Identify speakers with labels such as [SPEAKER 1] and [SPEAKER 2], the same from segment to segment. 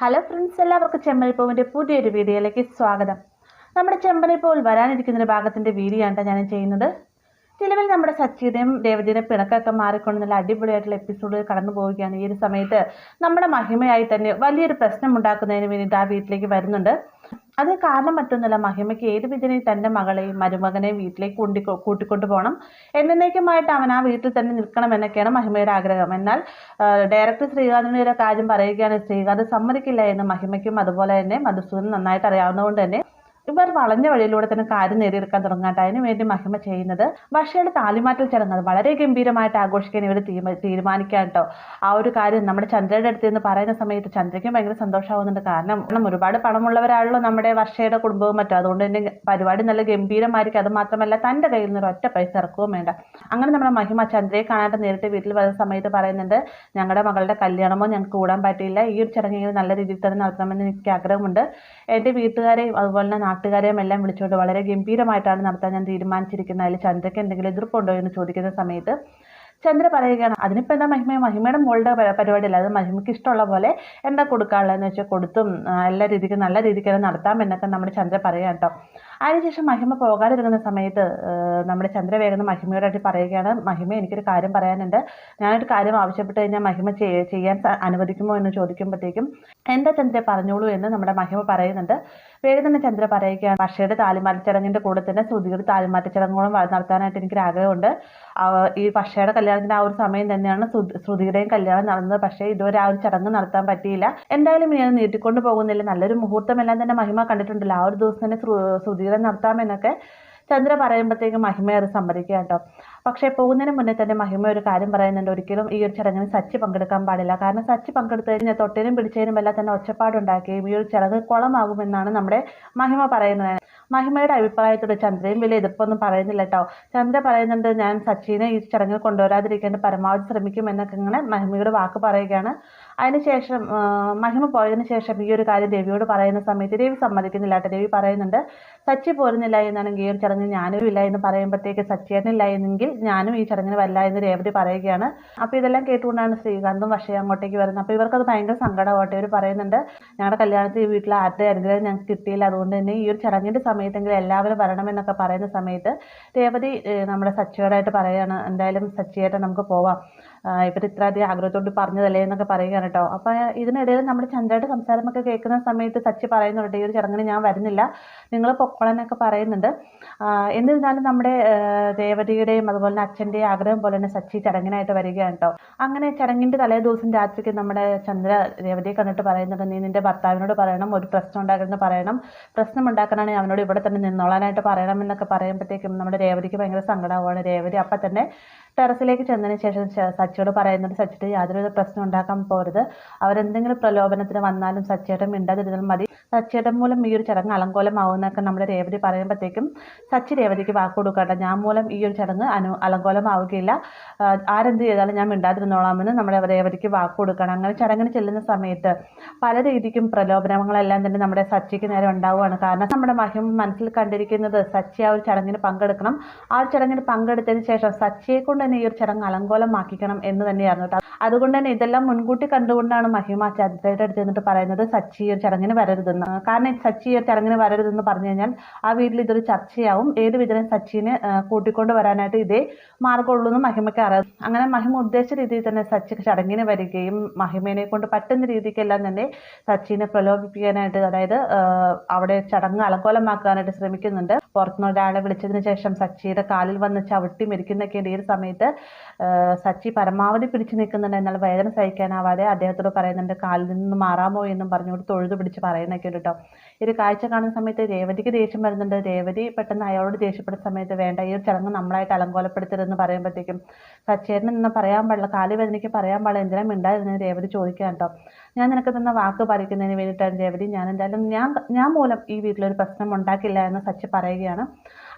[SPEAKER 1] Hello friends, എല്ലാവർക്കും ചെമ്പനിപ്പൂവിൻ്റെ പുതിയൊരു വീഡിയോയിലേക്ക് സ്വാഗതം. നമ്മുടെ ചെമ്പനിപ്പൂവിൽ വരാനിരിക്കുന്നൊരു ഭാഗത്തിൻ്റെ വീഡിയോ ആണ് ഞാൻ ചെയ്യുന്നത്. നിലവിൽ നമ്മുടെ സച്ചിയുടെയും രേവതിയുടെയും പിണക്കൊക്കെ മാറിക്കൊണ്ട് നല്ല അടിപൊളിയായിട്ടുള്ള എപ്പിസോഡ് കടന്നു പോവുകയാണ്. ഈ ഒരു സമയത്ത് നമ്മുടെ മഹിമയായി തന്നെ വലിയൊരു പ്രശ്നം ഉണ്ടാക്കുന്നതിന് വേണ്ടിയിട്ട് ആ വീട്ടിലേക്ക് വരുന്നുണ്ട്. അത് കാരണം മറ്റൊന്നുമല്ല, മഹിമയ്ക്ക് ഏത് വിധേനയും തൻ്റെ മകളെയും മരുമകനെയും വീട്ടിലേക്ക് കൂട്ടിക്കൊണ്ടു പോകണം, എന്നേക്കുമായിട്ട് അവൻ ആ വീട്ടിൽ തന്നെ നിൽക്കണം എന്നൊക്കെയാണ് മഹിമയുടെ ആഗ്രഹം. എന്നാൽ ഡയറക്ടർ ശ്രീകാന്തിൻ്റെ ഒരു കാര്യം പറയുകയാണ്, ശ്രീകാന്ത് സമ്മതിക്കില്ല എന്ന് മഹിമയ്ക്കും അതുപോലെ തന്നെ മധുസൂദൻ നന്നായിട്ട് അറിയാവുന്നതുകൊണ്ട് തന്നെ ഇവർ വളഞ്ഞ വഴിയിലൂടെ തന്നെ കാര്യം നേടിയെടുക്കാൻ തുടങ്ങാട്ടെ. അതിനു വേണ്ടി മഹിമ ചെയ്യുന്നത് വർഷയുടെ താലിമാറ്റൽ ചടങ്ങ് വളരെ ഗംഭീരമായിട്ട് ആഘോഷിക്കാൻ ഇവർ തീരുമാനിക്കാൻ കേട്ടോ. ആ ഒരു കാര്യം നമ്മുടെ ചന്ദ്രയുടെ അടുത്ത് നിന്ന് പറയുന്ന സമയത്ത് ചന്ദ്രയ്ക്കും ഭയങ്കര സന്തോഷമാവുന്നുണ്ട്. കാരണം ഒരുപാട് പണമുള്ളവരാണല്ലോ നമ്മുടെ വർഷയുടെ കുടുംബവും മറ്റും. അതുകൊണ്ട് തന്നെ പരിപാടി നല്ല ഗംഭീരമായിരിക്കും. അത് മാത്രമല്ല തൻ്റെ കയ്യിൽ നിന്ന് ഒറ്റ പൈസ ഇറക്കുകയും വേണ്ട. അങ്ങനെ നമ്മുടെ മഹിമ ചന്ദ്രയെ കാണാണ്ട് നേരിട്ട് വീട്ടിൽ വരുന്ന സമയത്ത് പറയുന്നുണ്ട്, ഞങ്ങളുടെ മകളുടെ കല്യാണമോ ഞങ്ങൾക്ക് കൂടാൻ പറ്റില്ല, ഈ ഒരു ചടങ്ങ് നല്ല രീതിയിൽ തന്നെ നടത്തണമെന്ന് എനിക്ക് ആഗ്രഹമുണ്ട്. എൻ്റെ വീട്ടുകാരെയും അതുപോലെ തന്നെ നാട്ടുകാരെയും എല്ലാം വിളിച്ചുകൊണ്ട് വളരെ ഗംഭീരമായിട്ടാണ് നടത്താൻ ഞാൻ തീരുമാനിച്ചിരിക്കുന്നത്. അതിൽ ചന്ദ്രയ്ക്ക് എന്തെങ്കിലും എതിർപ്പുണ്ടോ എന്ന് ചോദിക്കുന്ന സമയത്ത് ചന്ദ്ര പറയുകയാണ്, അതിനിപ്പോൾ എന്താ മഹിമയുടെ മോളുടെ പരിപാടിയല്ല, അത് മഹിമയ്ക്ക് ഇഷ്ടമുള്ള പോലെ എന്താ കൊടുക്കാനുള്ളതെന്ന് വെച്ചാൽ കൊടുത്തും എല്ലാ രീതിക്കും നല്ല രീതിക്ക് നടത്താം എന്നൊക്കെ നമ്മുടെ ചന്ദ്ര പറയാം കേട്ടോ. അതിനുശേഷം മഹിമ പോകാതിരിക്കുന്ന സമയത്ത് നമ്മുടെ ചന്ദ്ര വേഗം മഹിമയോടായിട്ട് പറയുകയാണ്, മഹിമ എനിക്കൊരു കാര്യം പറയാനുണ്ട്, ഞാനൊരു കാര്യം ആവശ്യപ്പെട്ട് കഴിഞ്ഞാൽ മഹിമ ചെയ്യാൻ അനുവദിക്കുമോ എന്ന് ചോദിക്കുമ്പോഴത്തേക്കും എന്താ ചന്ദ്ര പറഞ്ഞോളൂ എന്ന് നമ്മുടെ മഹിമ പറയുന്നുണ്ട്. വേഗം തന്നെ ചന്ദ്ര പറയുകയാണ്, വർഷയുടെ താലിമാറ്റ ചടങ്ങിൻ്റെ കൂടെ തന്നെ ശ്രുതിയുടെ താലിമാറ്റ ചടങ്ങുകളും നടത്താനായിട്ട് എനിക്കൊരു ആഗ്രഹമുണ്ട്. ഈ വർഷയുടെ കല്യാണത്തിന് ആ ഒരു സമയം തന്നെയാണ് ശ്രുതിയുടെയും കല്യാണം നടന്നത്. പക്ഷേ ഇതുവരെ ആ ഒരു ചടങ്ങ് നടത്താൻ പറ്റിയില്ല. എന്തായാലും ഇനി അത് നീട്ടിക്കൊണ്ട് പോകുന്നില്ല, നല്ലൊരു മുഹൂർത്തമെല്ലാം തന്നെ മഹിമ കണ്ടിട്ടുണ്ടല്ലോ, ആ ഒരു ദിവസം തന്നെ ശ്രുതിയുടെ നടത്താമെന്നൊക്കെ ചന്ദ്ര പറയുമ്പോഴത്തേക്കും മഹിമ അത് സമ്മതിക്കുക കേട്ടോ. പക്ഷേ പോകുന്നതിന് മുന്നേ തന്നെ മഹിമ ഒരു കാര്യം പറയുന്നുണ്ട്, ഒരിക്കലും ഈ ഒരു ചടങ്ങിന് സച്ചി പങ്കെടുക്കാൻ പാടില്ല. കാരണം സച്ചി പങ്കെടുത്തു കഴിഞ്ഞാൽ തൊട്ടിനും പിടിച്ചതിനും എല്ലാം തന്നെ ഒച്ചപ്പാടുണ്ടാക്കുകയും ഈ ഒരു ചടങ്ങ് കുളമാകുമെന്നാണ് നമ്മുടെ മഹിമ പറയുന്നത്. മഹിമയുടെ അഭിപ്രായത്തോട് ചന്ദ്രയും വലിയ എതിർപ്പൊന്നും പറയുന്നില്ല കേട്ടോ. ചന്ദ്ര പറയുന്നുണ്ട്, ഞാൻ സച്ചിനെ ഈ ചടങ്ങിൽ കൊണ്ടുവരാതിരിക്കാൻ പരമാവധി ശ്രമിക്കും എന്നൊക്കെ ഇങ്ങനെ മഹിമയുടെ വാക്ക് പറയുകയാണ്. അതിനുശേഷം മഹിമ പോയതിനു ശേഷം ഈ ഒരു കാര്യം രവിയോട് പറയുന്ന സമയത്ത് രവി സമ്മതിക്കുന്നില്ല കേട്ടോ. രവി പറയുന്നുണ്ട്, സച്ചി പോരുന്നില്ല എന്നാണെങ്കിൽ ഈ ഒരു ചടങ്ങിൽ ഞാനും ഇല്ല എന്ന് പറയുമ്പോഴത്തേക്ക് സച്ചിയേട്ടനില്ല എന്നെങ്കിൽ ഞാനും ഈ ചടങ്ങിന് വല്ല എന്ന് രേവതി പറയുകയാണ്. അപ്പോൾ ഇതെല്ലാം കേട്ടുകൊണ്ടാണ് ശ്രീകാന്തും വർഷയും അങ്ങോട്ടേക്ക് വരുന്നത്. അപ്പോൾ ഇവർക്കത് ഭയങ്കര സങ്കടമാവട്ടെ. ഇവർ പറയുന്നുണ്ട്, ഞങ്ങളുടെ കല്യാണത്തിൽ ഈ വീട്ടിൽ ആരുടെ അനുഗ്രഹം ഞങ്ങൾക്ക് കിട്ടിയില്ല, അതുകൊണ്ട് തന്നെ ഈ ഒരു ചടങ്ങിൻ്റെ സമയത്തെങ്കിലും എല്ലാവരും വരണമെന്നൊക്കെ പറയുന്ന സമയത്ത് രേവതി നമ്മുടെ സച്ചിയോടായിട്ട് പറയുകയാണ്, എന്തായാലും സച്ചിയായിട്ട് നമുക്ക് പോവാം, ഇവർ ഇത്രയധികം ആഗ്രഹത്തോട് പറഞ്ഞതല്ലേ എന്നൊക്കെ പറയുകയാണ് കേട്ടോ. അപ്പോൾ ഇതിനിടയിൽ നമ്മുടെ ചന്ദ്രയുടെ സംസാരമൊക്കെ കേൾക്കുന്ന സമയത്ത് സച്ചി പറയുന്നുണ്ട്, ഈ ഒരു ചടങ്ങിന് ഞാൻ വരുന്നില്ല, നിങ്ങൾ പൊക്കോളെന്നൊക്കെ പറയുന്നുണ്ട്. എന്നിരുന്നാലും നമ്മുടെ രേവതിയുടെയും അതുപോലെ തന്നെ അച്ഛൻ്റെയും ആഗ്രഹം പോലെ തന്നെ സച്ചി ചടങ്ങിനായിട്ട് വരികയാണ് കേട്ടോ. അങ്ങനെ ചടങ്ങിൻ്റെ തലേ ദിവസം രാത്രിക്ക് നമ്മുടെ ചന്ദ്ര രേവതിയെ കണ്ടിട്ട് പറയുന്നുണ്ട്, നീ നിൻ്റെ ഭർത്താവിനോട് പറയണം, ഒരു പ്രശ്നം ഉണ്ടാക്കണമെന്ന് പറയണം, പ്രശ്നം ഉണ്ടാക്കാനാണെങ്കിൽ അവനോട് ഇവിടെ തന്നെ നിന്നോളാനായിട്ട് പറയണം എന്നൊക്കെ പറയുമ്പോഴത്തേക്കും നമ്മുടെ രേവതിക്ക് ഭയങ്കര സങ്കടമാണ്. രേവതി അപ്പം തന്നെ ടെറസിലേക്ക് ചെന്നതിന് ശേഷം സച്ചിയോട് പറയുന്നുണ്ട്, സച്ചിയുടെ യാതൊരു പ്രശ്നം ഉണ്ടാക്കാൻ പോരുത്, അവരെന്തെങ്കിലും പ്രലോഭനത്തിന് വന്നാലും സച്ചിയേട്ടൻ മിണ്ടാതിരുന്നാൽ മതി, സച്ചിയേട്ടൻ മൂലം ഈ ഒരു ചടങ്ങ് അലങ്കോലമാവുന്നൊക്കെ നമ്മുടെ രേവതി പറയുമ്പോഴത്തേക്കും സച്ചി രേവതിക്ക് വാക്ക് കൊടുക്കട്ടെ, ഞാൻ മൂലം ഈ ഒരു ചടങ്ങ് അലങ്കോലമാവുകയില്ല, ആരെന്ത് ചെയ്താലും ഞാൻ മിണ്ടാതിരുന്നോളാമെന്ന് നമ്മുടെ രേവതിക്ക് വാക്ക് കൊടുക്കണം. അങ്ങനെ ചടങ്ങിന് ചെല്ലുന്ന സമയത്ത് പല രീതിക്കും പ്രലോഭനങ്ങളെല്ലാം തന്നെ നമ്മുടെ സച്ചിക്ക് നേരെ ഉണ്ടാവുകയാണ്. കാരണം നമ്മുടെ മഹിമ മനസ്സിൽ കണ്ടിരിക്കുന്നത് സച്ചി ആ ഒരു ചടങ്ങിന് പങ്കെടുക്കണം, ആ ഒരു ചടങ്ങിന് പങ്കെടുത്തതിന് ശേഷം സച്ചിയെ കൊണ്ട് തന്നെ ഈ ഒരു ചടങ്ങ് അലങ്കോലമാക്കിക്കണം എന്ന് തന്നെയായിരുന്നു കേട്ടോ. അതുകൊണ്ട് തന്നെ ഇതെല്ലാം മുൻകൂട്ടി കണ്ടുകൊണ്ടാണ് മഹിമ ചന്ദ്രയുടെ അടുത്ത് എന്നിട്ട് പറയുന്നത് സച്ചി ഈ ഒരു ചടങ്ങിന് വരരുതെന്ന്. കാരണം സച്ചി ഈ ഒരു ചടങ്ങിന് വരരുതെന്ന് പറഞ്ഞു കഴിഞ്ഞാൽ ആ വീട്ടിൽ ഇതൊരു ചർച്ചയാവും, ഏത് വിധം സച്ചിനെ കൂട്ടിക്കൊണ്ട് വരാനായിട്ട് ഇതേ മാർഗമുള്ളൂ എന്ന് മഹിമയ്ക്ക് അറിയാം. അങ്ങനെ മഹിമ ഉദ്ദേശിച്ച രീതിയിൽ തന്നെ സച്ചി ചടങ്ങിന് വരികയും മഹിമേനെ കൊണ്ട് പറ്റുന്ന രീതിക്കെല്ലാം തന്നെ സച്ചിനെ പ്രലോഭിപ്പിക്കാനായിട്ട്, അതായത് അവിടെ ചടങ്ങ് അലങ്കോലമാക്കാനായിട്ട് ശ്രമിക്കുന്നുണ്ട്. പുറത്തുനിന്ന് ഒരാളെ വിളിച്ചതിന് ശേഷം സച്ചിയുടെ കാലിൽ വന്ന് ചവിട്ടി മരിക്കുന്നൊക്കെയുണ്ട്. ഈ ഒരു സമയത്ത് സച്ചി പരമാവധി പിടിച്ചു നിൽക്കുന്നുണ്ട്. എന്നാൽ വേദന സഹിക്കാനാവാതെ അദ്ദേഹത്തോട് പറയുന്നുണ്ട്, കാലിൽ നിന്ന് മാറാമോ എന്നും പറഞ്ഞുകൊണ്ട് തൊഴുതു പിടിച്ച് പറയുന്നൊക്കെ ഉണ്ട് കേട്ടോ. ഈ ഒരു കാഴ്ച കാണുന്ന സമയത്ത് രേവതിക്ക് ദേഷ്യം വരുന്നുണ്ട്. രേവതി പെട്ടെന്ന് അയാളോട് ദേഷ്യപ്പെടുന്ന സമയത്ത് വേണ്ട, ഈ ഒരു ചടങ്ങ് നമ്മളായിട്ട് അലങ്കോലപ്പെടുത്തരുതെന്ന് പറയുമ്പോഴത്തേക്കും സച്ചേട്ടൻ നിന്ന് പറയാൻ പാടില്ല, കാല് വേദനയ്ക്ക് പറയാൻ പാടില്ല, എന്തിനാ മിണ്ടായിരുന്നത് രേവതി ചോദിക്കാൻ കേട്ടോ. ഞാൻ നിനക്ക് തന്ന വാക്ക് പാലിക്കുന്നതിന് വേണ്ടിയിട്ടാണ് രേവതി, എന്തായാലും ഞാൻ മൂലം ഈ വീട്ടിലൊരു പ്രശ്നം ഉണ്ടാക്കില്ല എന്ന് സച്ചി പറയുകയാണ്.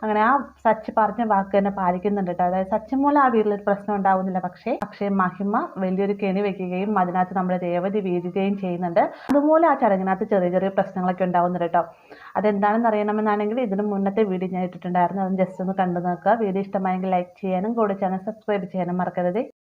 [SPEAKER 1] അങ്ങനെ ആ സച്ചി പറഞ്ഞ വാക്ക് തന്നെ പാലിക്കുന്നുണ്ട് കേട്ടോ. അതായത് സച്ചി മൂലം ആ വീട്ടിലൊരു പ്രശ്നം ഉണ്ടാവുന്നില്ല. പക്ഷേ മഹിമ വലിയൊരു കെണി വെക്കുകയും അതിനകത്ത് നമ്മുടെ രേവതി വീഴുകയും ചെയ്യുന്നുണ്ട്. അതുപോലെ ആ ചടങ്ങിനകത്ത് ചെറിയ ചെറിയ പ്രശ്നങ്ങളൊക്കെ ഉണ്ടാവുന്നുണ്ട് കേട്ടോ. അതെന്താണെന്ന് അറിയണമെന്നാണെങ്കിൽ ഇതിന് മുന്നത്തെ വീഡിയോ ഞാൻ ഇട്ടിട്ടുണ്ടായിരുന്നു, അത് ജസ്റ്റ് ഒന്ന് കണ്ടു നോക്കുക. വീഡിയോ ഇഷ്ടമായെങ്കിൽ ലൈക്ക് ചെയ്യാനും കൂടെ ചാനൽ സബ്സ്ക്രൈബ് ചെയ്യാനും മറക്കരുത്.